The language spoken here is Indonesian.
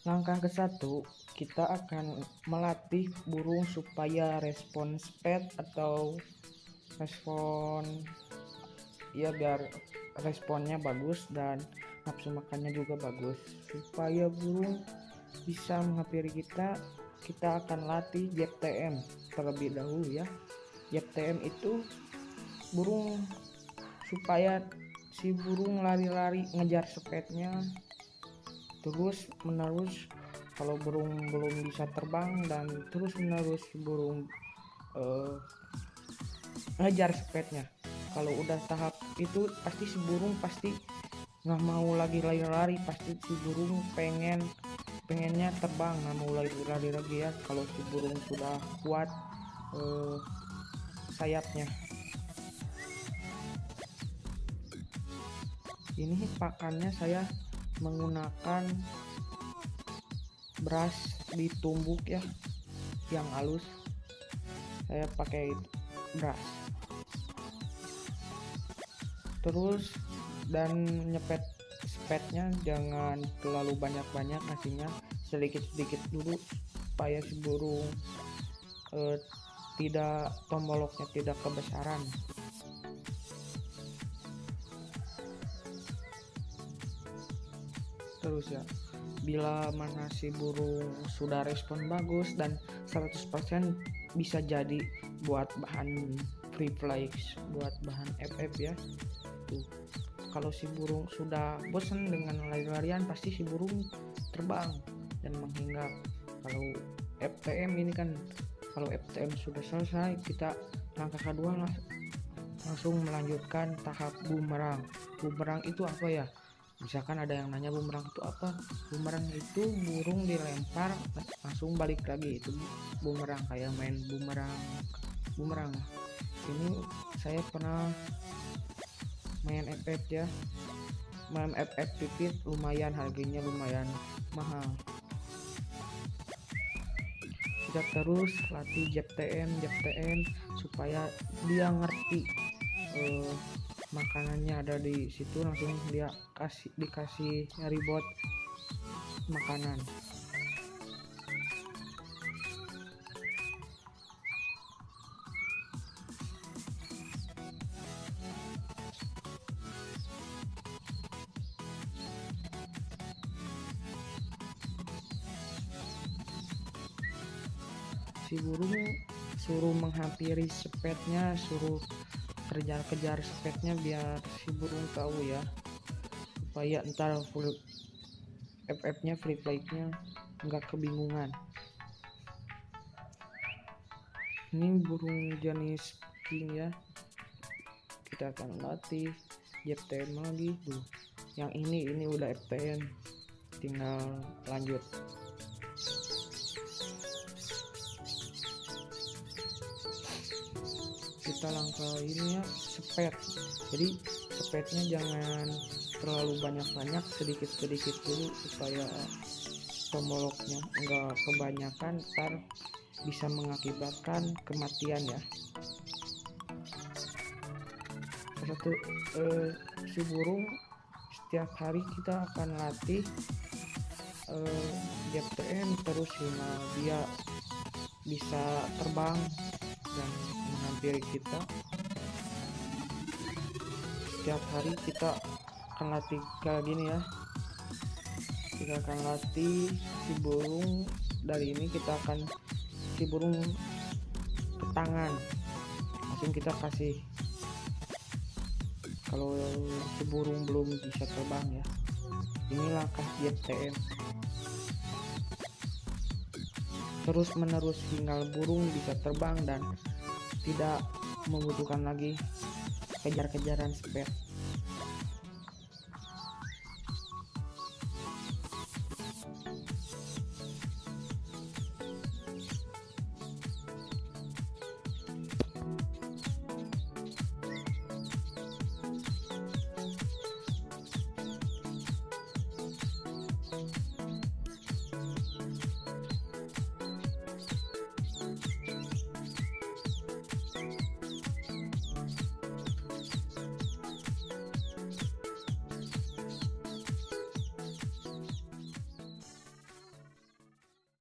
Langkah ke satu, kita akan melatih burung supaya respon speed atau respon biar responnya bagus dan nafsu makannya juga bagus. Supaya burung bisa menghampiri kita akan latih JTM terlebih dahulu ya. JTM itu burung supaya si burung lari-lari ngejar speednya terus menerus. Kalau burung belum bisa terbang dan terus menerus burung ngejar speednya. Kalau udah tahap itu pasti si burung pasti nggak mau lagi lari-lari, pasti si burung pengennya terbang, nggak mau lari-lari lagi ya. Kalau si burung sudah kuat sayapnya. Ini pakannya saya menggunakan beras ditumbuk ya, yang halus. Saya pakai beras terus, dan nyepet speednya jangan terlalu banyak ngasihnya, sedikit dulu supaya si burung tidak tomboloknya tidak kebesaran. Terus ya, bila mana si burung sudah respon bagus dan 100% bisa jadi buat bahan free fly, buat bahan FF ya. Tuh, kalau si burung sudah bosan dengan lari-larian pasti si burung terbang dan menghingap. Kalau FTM ini kan, kalau FTM sudah selesai, kita langkah kedua langsung melanjutkan tahap bumerang. Bumerang itu apa ya? Misalkan ada yang nanya bumerang itu apa? Bumerang itu burung dilempar langsung balik lagi, itu bumerang, kayak main bumerang. Ini saya pernah main FF ya, main FF pipit, lumayan harganya lumayan mahal. Kita terus latih JTM supaya dia ngerti makanannya ada di situ, langsung dia dikasih ribot makanan. Si burung suruh menghampiri speednya, suruh kejar speednya biar si burung tahu ya, supaya entar full FF-nya free flight-nya nggak kebingungan. Ini burung jenis king ya, kita akan latih JTM lagi tuh. Yang ini udah FTM, tinggal lanjut. Kita langkah ini ya, speed. Jadi speednya jangan terlalu banyak, sedikit dulu supaya tomboloknya enggak kebanyakan, ntar bisa mengakibatkan kematian ya. Satu si burung setiap hari kita akan latih JTM terus hingga dia bisa terbang dan menghampiri kita. Setiap hari kita akan latih kayak gini ya, kita akan latih si burung. Dari ini kita akan si burung ke tangan, langsung kita kasih. Kalau si burung belum bisa terbang ya, ini langkah JTM terus menerus hingga burung bisa terbang dan tidak membutuhkan lagi kejar-kejaran speed.